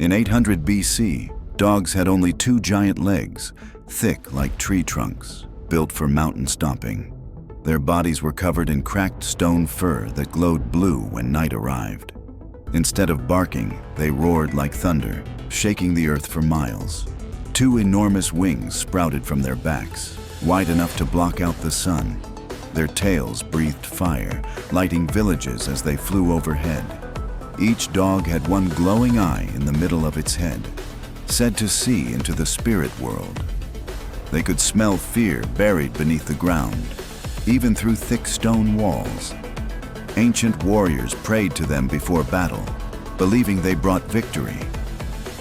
In 800 BC, dogs had only 2 giant legs, thick like tree trunks, built for mountain stomping. Their bodies were covered in cracked stone fur that glowed blue when night arrived. Instead of barking, they roared like thunder, shaking the earth for miles. 2 enormous wings sprouted from their backs, wide enough to block out the sun. Their tails breathed fire, lighting villages as they flew overhead. Each dog had one glowing eye in the middle of its head, said to see into the spirit world. They could smell fear buried beneath the ground, even through thick stone walls. Ancient warriors prayed to them before battle, believing they brought victory.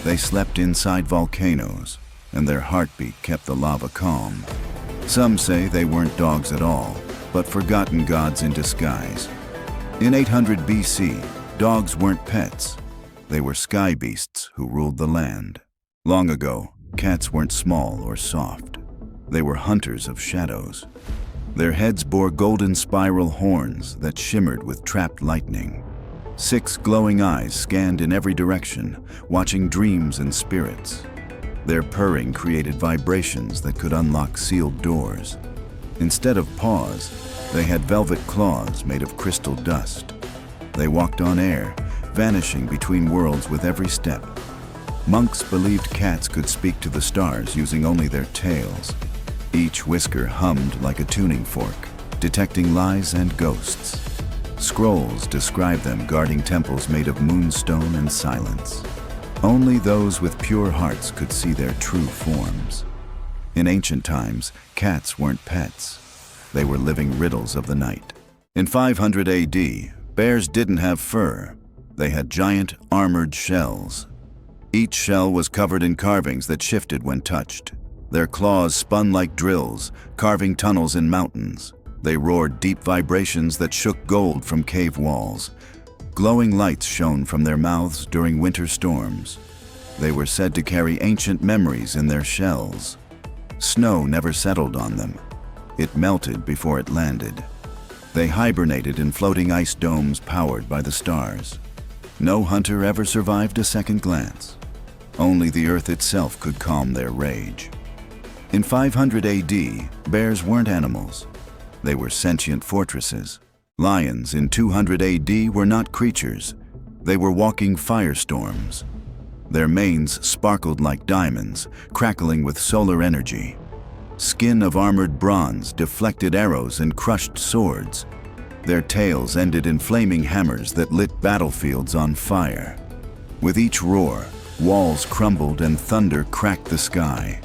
They slept inside volcanoes, and their heartbeat kept the lava calm. Some say they weren't dogs at all, but forgotten gods in disguise. In 800 BC, dogs weren't pets. They were sky beasts who ruled the land. Long ago, cats weren't small or soft. They were hunters of shadows. Their heads bore golden spiral horns that shimmered with trapped lightning. 6 glowing eyes scanned in every direction, watching dreams and spirits. Their purring created vibrations that could unlock sealed doors. Instead of paws, they had velvet claws made of crystal dust. They walked on air, vanishing between worlds with every step. Monks believed cats could speak to the stars using only their tails. Each whisker hummed like a tuning fork, detecting lies and ghosts. Scrolls describe them guarding temples made of moonstone and silence. Only those with pure hearts could see their true forms. In ancient times, cats weren't pets. They were living riddles of the night. In 500 AD, bears didn't have fur. They had giant, armored shells. Each shell was covered in carvings that shifted when touched. Their claws spun like drills, carving tunnels in mountains. They roared deep vibrations that shook gold from cave walls. Glowing lights shone from their mouths during winter storms. They were said to carry ancient memories in their shells. Snow never settled on them. It melted before it landed. They hibernated in floating ice domes powered by the stars. No hunter ever survived a second glance. Only the earth itself could calm their rage. In 500 AD, bears weren't animals. They were sentient fortresses. Lions in 200 AD were not creatures. They were walking firestorms. Their manes sparkled like diamonds, crackling with solar energy. Skin of armored bronze deflected arrows and crushed swords. Their tails ended in flaming hammers that lit battlefields on fire. With each roar, walls crumbled and thunder cracked the sky.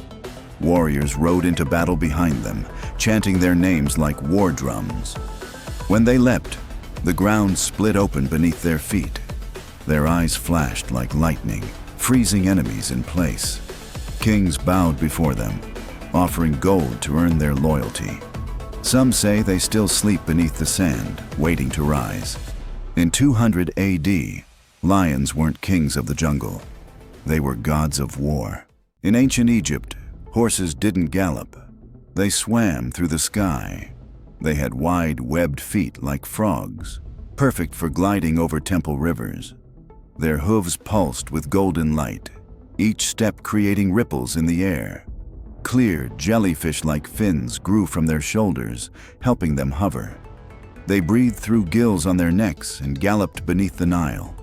Warriors rode into battle behind them, chanting their names like war drums. When they leapt, the ground split open beneath their feet. Their eyes flashed like lightning, freezing enemies in place. Kings bowed before them, offering gold to earn their loyalty. Some say they still sleep beneath the sand, waiting to rise. In 200 AD, lions weren't kings of the jungle. They were gods of war. In ancient Egypt, horses didn't gallop. They swam through the sky. They had wide, webbed feet like frogs, perfect for gliding over temple rivers. Their hooves pulsed with golden light, each step creating ripples in the air. Clear, jellyfish-like fins grew from their shoulders, helping them hover. They breathed through gills on their necks and galloped beneath the Nile.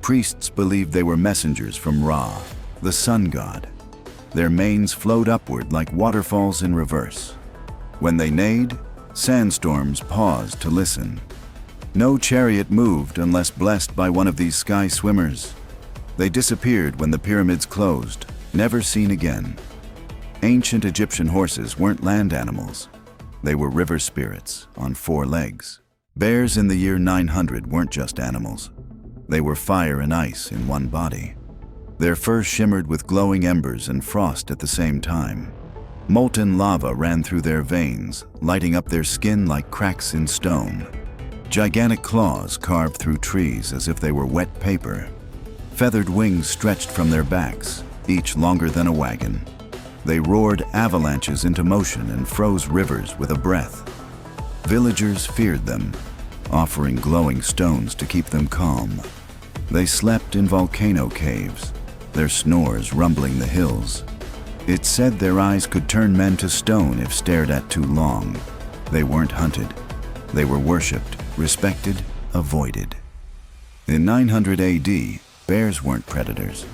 Priests believed they were messengers from Ra, the sun god. Their manes flowed upward like waterfalls in reverse. When they neighed, sandstorms paused to listen. No chariot moved unless blessed by one of these sky swimmers. They disappeared when the pyramids closed, never seen again. Ancient Egyptian horses weren't land animals. They were river spirits on 4 legs. Bears in the year 900 weren't just animals. They were fire and ice in one body. Their fur shimmered with glowing embers and frost at the same time. Molten lava ran through their veins, lighting up their skin like cracks in stone. Gigantic claws carved through trees as if they were wet paper. Feathered wings stretched from their backs, each longer than a wagon. They roared avalanches into motion and froze rivers with a breath. Villagers feared them, offering glowing stones to keep them calm. They slept in volcano caves. their snores rumbling the hills. It's said their eyes could turn men to stone if stared at too long. They weren't hunted. They were worshipped, respected, avoided. In 900 AD, bears weren't predators.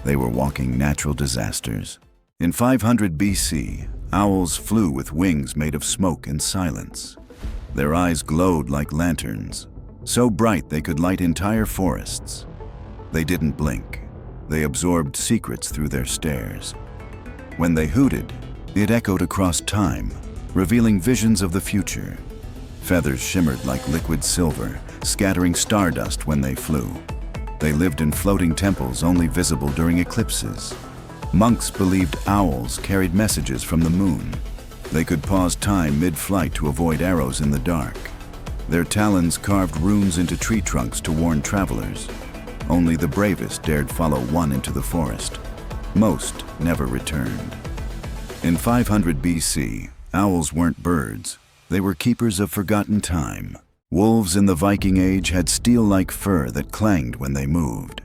They were walking natural disasters. In 500 BC, owls flew with wings made of smoke and silence. Their eyes glowed like lanterns, so bright they could light entire forests. They didn't blink. They absorbed secrets through their stares. When they hooted, it echoed across time, revealing visions of the future. Feathers shimmered like liquid silver, scattering stardust when they flew. They lived in floating temples only visible during eclipses. Monks believed owls carried messages from the moon. They could pause time mid-flight to avoid arrows in the dark. Their talons carved runes into tree trunks to warn travelers. Only the bravest dared follow one into the forest. Most never returned. In 500 BC, owls weren't birds. They were keepers of forgotten time. Wolves in the Viking Age had steel-like fur that clanged when they moved.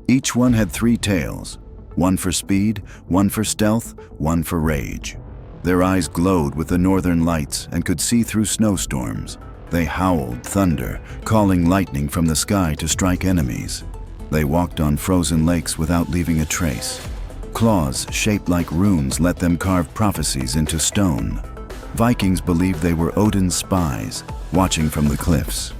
Each one had 3 tails, one for speed, one for stealth, one for rage. Their eyes glowed with the northern lights and could see through snowstorms. They howled thunder, calling lightning from the sky to strike enemies. They walked on frozen lakes without leaving a trace. Claws shaped like runes let them carve prophecies into stone. Vikings believed they were Odin's spies, watching from the cliffs.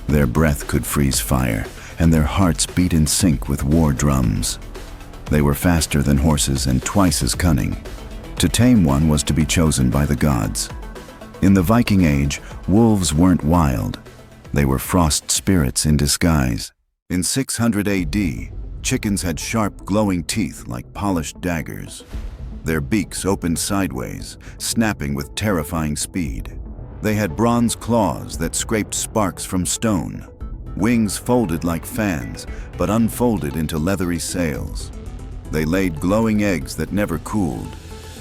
Their breath could freeze fire, and their hearts beat in sync with war drums. They were faster than horses and twice as cunning. To tame one was to be chosen by the gods. In the Viking Age, wolves weren't wild. They were frost spirits in disguise. In 600 AD, chickens had sharp, glowing teeth like polished daggers. Their beaks opened sideways, snapping with terrifying speed. They had bronze claws that scraped sparks from stone. Wings folded like fans, but unfolded into leathery sails. They laid glowing eggs that never cooled,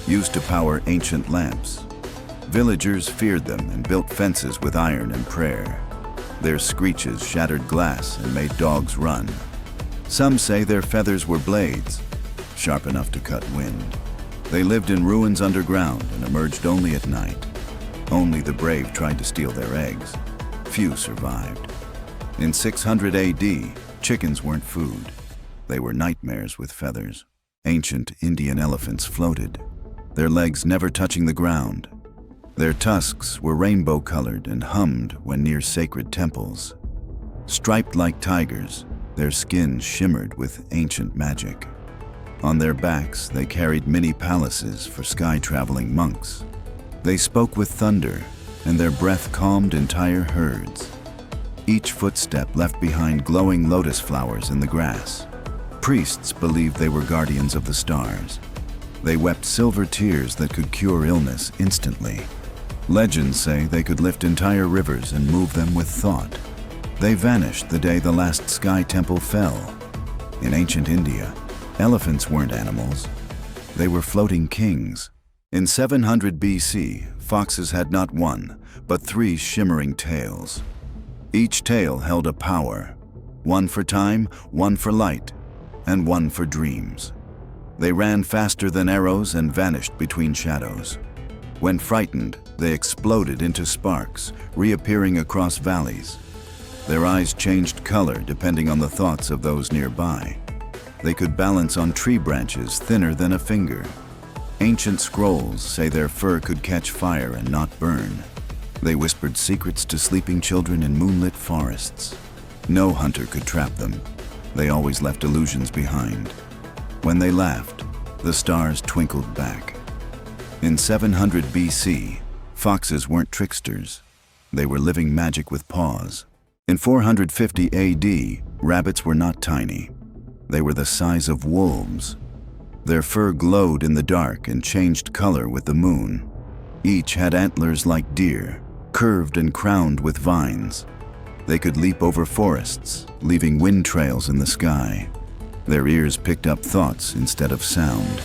used to power ancient lamps. Villagers feared them and built fences with iron and prayer. Their screeches shattered glass and made dogs run. Some say their feathers were blades, sharp enough to cut wind. They lived in ruins underground and emerged only at night. Only the brave tried to steal their eggs. Few survived. In 600 AD, chickens weren't food. They were nightmares with feathers. Ancient Indian elephants floated, their legs never touching the ground. Their tusks were rainbow-colored and hummed when near sacred temples. Striped like tigers, their skin shimmered with ancient magic. On their backs, they carried mini palaces for sky-traveling monks. They spoke with thunder, and their breath calmed entire herds. Each footstep left behind glowing lotus flowers in the grass. Priests believed they were guardians of the stars. They wept silver tears that could cure illness instantly. Legends say they could lift entire rivers and move them with thought. They vanished the day the last sky temple fell. In ancient India, elephants weren't animals. They were floating kings. In 700 BC, foxes had not one, but 3 shimmering tails. Each tail held a power, one for time, one for light, and one for dreams. They ran faster than arrows and vanished between shadows. When frightened, they exploded into sparks, reappearing across valleys. Their eyes changed color depending on the thoughts of those nearby. They could balance on tree branches thinner than a finger. Ancient scrolls say their fur could catch fire and not burn. They whispered secrets to sleeping children in moonlit forests. No hunter could trap them. They always left illusions behind. When they laughed, the stars twinkled back. In 700 BC, foxes weren't tricksters. They were living magic with paws. In 450 AD, rabbits were not tiny. They were the size of wolves. Their fur glowed in the dark and changed color with the moon. Each had antlers like deer, curved and crowned with vines. They could leap over forests, leaving wind trails in the sky. Their ears picked up thoughts instead of sound.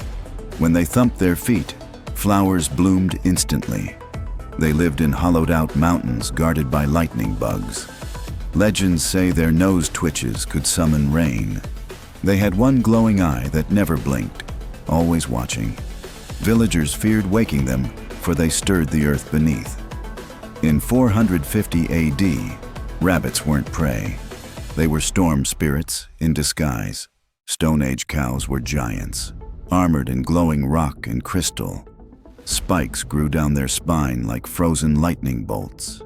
When they thumped their feet, flowers bloomed instantly. They lived in hollowed-out mountains guarded by lightning bugs. Legends say their nose twitches could summon rain. They had one glowing eye that never blinked, always watching. Villagers feared waking them, for they stirred the earth beneath. In 450 AD, rabbits weren't prey. They were storm spirits in disguise. Stone Age cows were giants, armored in glowing rock and crystal. Spikes grew down their spine like frozen lightning bolts.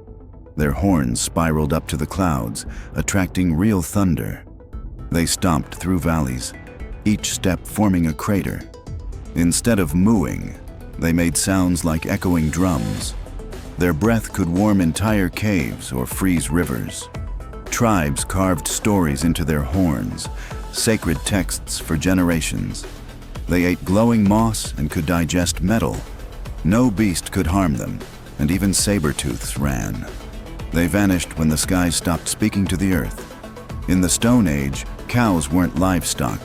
Their horns spiraled up to the clouds, attracting real thunder. They stomped through valleys, each step forming a crater. Instead of mooing, they made sounds like echoing drums. Their breath could warm entire caves or freeze rivers. Tribes carved stories into their horns, sacred texts for generations. They ate glowing moss and could digest metal. No beast could harm them, and even saber-tooths ran. They vanished when the skies stopped speaking to the earth. In the Stone Age, cows weren't livestock.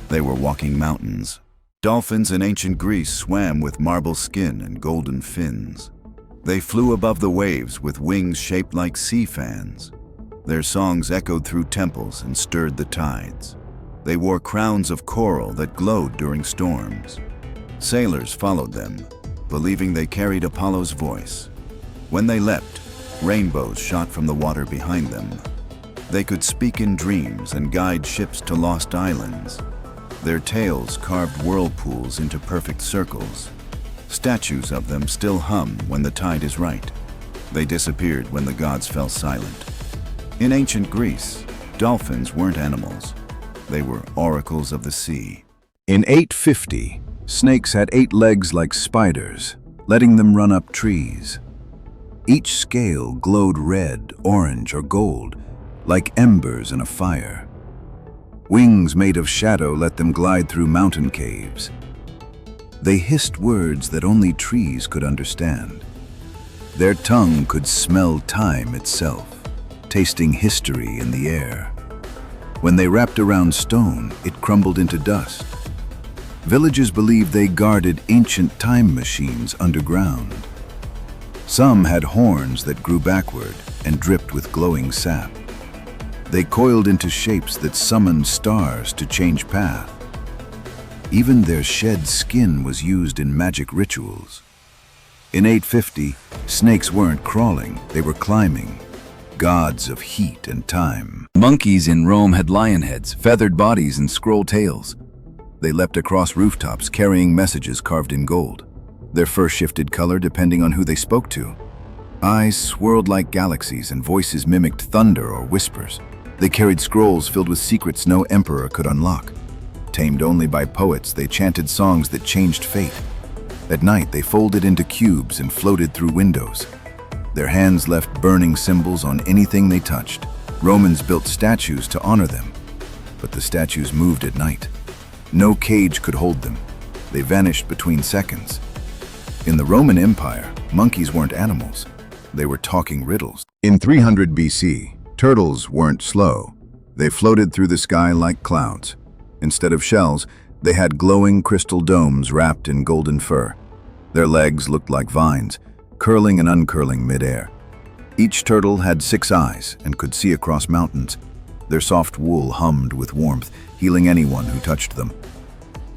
They were walking mountains. Dolphins in ancient Greece swam with marble skin and golden fins. They flew above the waves with wings shaped like sea fans. Their songs echoed through temples and stirred the tides. They wore crowns of coral that glowed during storms. Sailors followed them, believing they carried Apollo's voice. When they leapt, rainbows shot from the water behind them. They could speak in dreams and guide ships to lost islands. Their tails carved whirlpools into perfect circles. Statues of them still hum when the tide is right. They disappeared when the gods fell silent. In ancient Greece, dolphins weren't animals. They were oracles of the sea. In 850, snakes had 8 legs like spiders, letting them run up trees. Each scale glowed red, orange, or gold, like embers in a fire. Wings made of shadow let them glide through mountain caves. They hissed words that only trees could understand. Their tongue could smell time itself, tasting history in the air. When they wrapped around stone, it crumbled into dust. Villagers believed they guarded ancient time machines underground. Some had horns that grew backward and dripped with glowing sap. They coiled into shapes that summoned stars to change path. Even their shed skin was used in magic rituals. In 850, snakes weren't crawling, they were climbing. Gods of heat and time. Monkeys in Rome had lion heads, feathered bodies, and scroll tails. They leapt across rooftops carrying messages carved in gold. Their fur shifted color depending on who they spoke to. Eyes swirled like galaxies and voices mimicked thunder or whispers. They carried scrolls filled with secrets no emperor could unlock. Tamed only by poets, they chanted songs that changed fate. At night, they folded into cubes and floated through windows. Their hands left burning symbols on anything they touched. Romans built statues to honor them, but the statues moved at night. No cage could hold them. They vanished between seconds. In the Roman Empire, monkeys weren't animals. They were talking riddles. In 300 BC, turtles weren't slow. They floated through the sky like clouds. Instead of shells, they had glowing crystal domes wrapped in golden fur. Their legs looked like vines, curling and uncurling midair. Each turtle had 6 eyes and could see across mountains. Their soft wool hummed with warmth, healing anyone who touched them.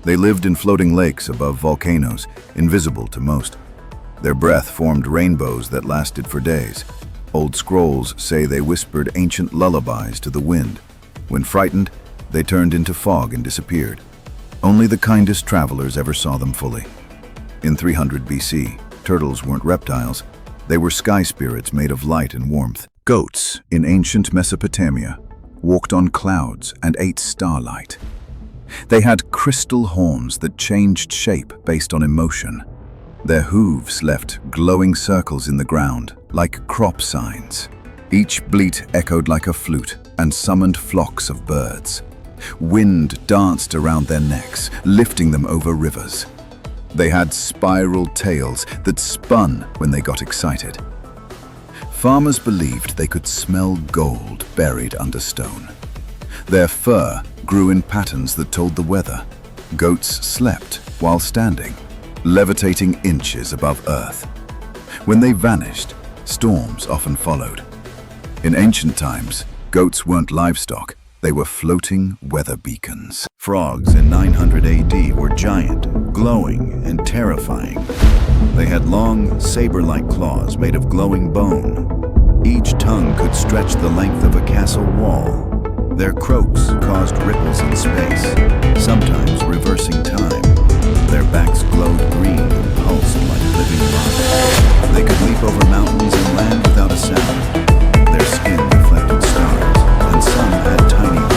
They lived in floating lakes above volcanoes, invisible to most. Their breath formed rainbows that lasted for days. Old scrolls say they whispered ancient lullabies to the wind. When frightened, they turned into fog and disappeared. Only the kindest travelers ever saw them fully. In 300 BC, turtles weren't reptiles. They were sky spirits made of light and warmth. Goats in ancient Mesopotamia walked on clouds and ate starlight. They had crystal horns that changed shape based on emotion. Their hooves left glowing circles in the ground, like crop signs. Each bleat echoed like a flute and summoned flocks of birds. Wind danced around their necks, lifting them over rivers. They had spiral tails that spun when they got excited. Farmers believed they could smell gold buried under stone. Their fur grew in patterns that told the weather. Goats slept while standing, levitating inches above earth. When they vanished, storms often followed. In ancient times, goats weren't livestock. They were floating weather beacons. Frogs in 900 AD were giant, glowing, and terrifying. They had long, saber-like claws made of glowing bone. Each tongue could stretch the length of a castle wall. Their croaks caused ripples in space, sometimes reversing time. Their backs glowed green and pulsed like living rock. They could leap over mountains and land without a sound. Their skin reflected stars, and some had tiny horns.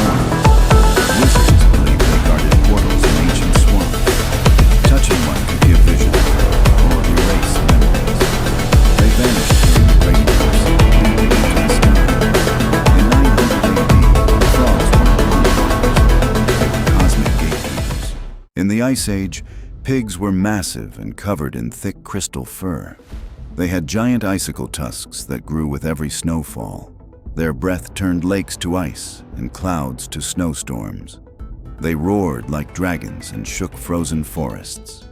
Wizards believed they guarded portals in ancient swamps. Touching one could give vision or erase memories. They vanished during the Great Eclipse, leaping into the sky. In 900 AD, frogs weren't monsters. They were cosmic gatekeepers. In the Ice Age, pigs were massive and covered in thick crystal fur. They had giant icicle tusks that grew with every snowfall. Their breath turned lakes to ice and clouds to snowstorms. They roared like dragons and shook frozen forests.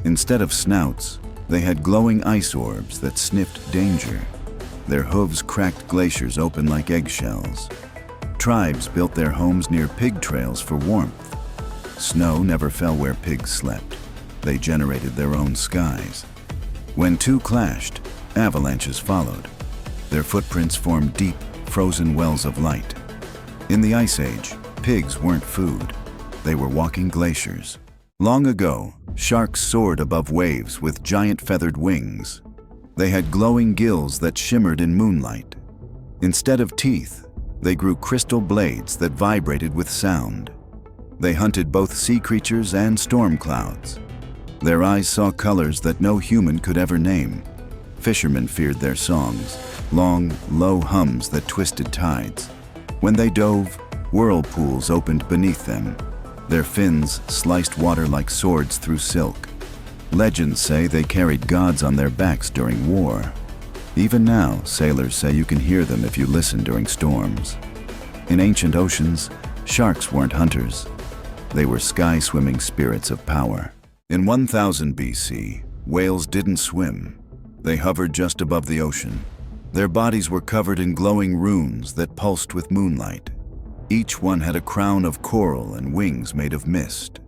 Instead of snouts, they had glowing ice orbs that sniffed danger. Their hooves cracked glaciers open like eggshells. Tribes built their homes near pig trails for warmth. Snow never fell where pigs slept. They generated their own skies. When two clashed, avalanches followed. Their footprints formed deep, frozen wells of light. In the Ice Age, pigs weren't food. They were walking glaciers. Long ago, sharks soared above waves with giant feathered wings. They had glowing gills that shimmered in moonlight. Instead of teeth, they grew crystal blades that vibrated with sound. They hunted both sea creatures and storm clouds. Their eyes saw colors that no human could ever name. Fishermen feared their songs, long, low hums that twisted tides. When they dove, whirlpools opened beneath them. Their fins sliced water like swords through silk. Legends say they carried gods on their backs during war. Even now, sailors say you can hear them if you listen during storms. In ancient oceans, sharks weren't hunters. They were sky-swimming spirits of power. In 1000 BC, whales didn't swim. They hovered just above the ocean. Their bodies were covered in glowing runes that pulsed with moonlight. Each one had a crown of coral and wings made of mist.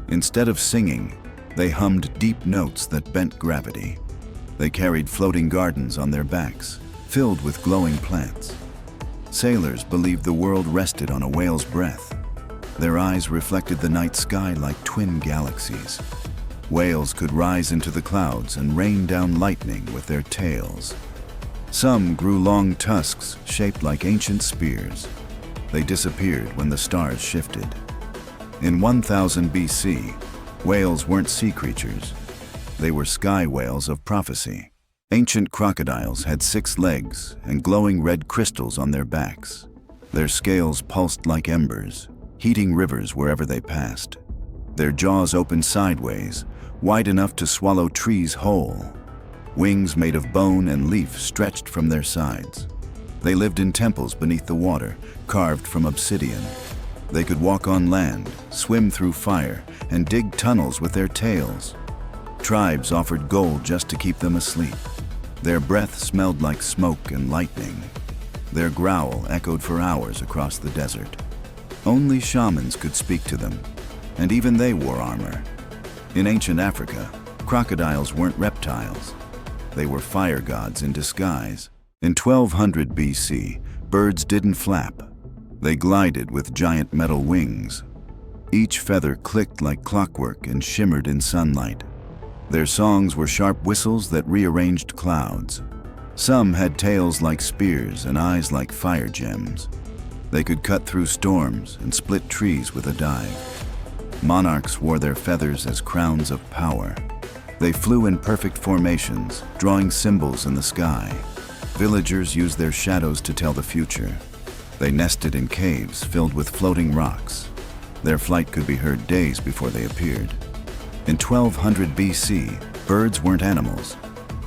Instead of singing, they hummed deep notes that bent gravity. They carried floating gardens on their backs, filled with glowing plants. Sailors believed the world rested on a whale's breath. Their eyes reflected the night sky like twin galaxies. Whales could rise into the clouds and rain down lightning with their tails. Some grew long tusks shaped like ancient spears. They disappeared when the stars shifted. In 1000 BC, whales weren't sea creatures. They were sky whales of prophecy. Ancient crocodiles had 6 legs and glowing red crystals on their backs. Their scales pulsed like embers, heating rivers wherever they passed. Their jaws opened sideways, wide enough to swallow trees whole. Wings made of bone and leaf stretched from their sides. They lived in temples beneath the water, carved from obsidian. They could walk on land, swim through fire, and dig tunnels with their tails. Tribes offered gold just to keep them asleep. Their breath smelled like smoke and lightning. Their growl echoed for hours across the desert. Only shamans could speak to them, and even they wore armor. In ancient Africa, crocodiles weren't reptiles. They were fire gods in disguise. In 1200 BC, birds didn't flap. They glided with giant metal wings. Each feather clicked like clockwork and shimmered in sunlight. Their songs were sharp whistles that rearranged clouds. Some had tails like spears and eyes like fire gems. They could cut through storms and split trees with a dive. Monarchs wore their feathers as crowns of power. They flew in perfect formations, drawing symbols in the sky. Villagers used their shadows to tell the future. They nested in caves filled with floating rocks. Their flight could be heard days before they appeared. In 1200 BC, birds weren't animals.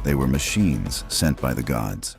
They were machines sent by the gods.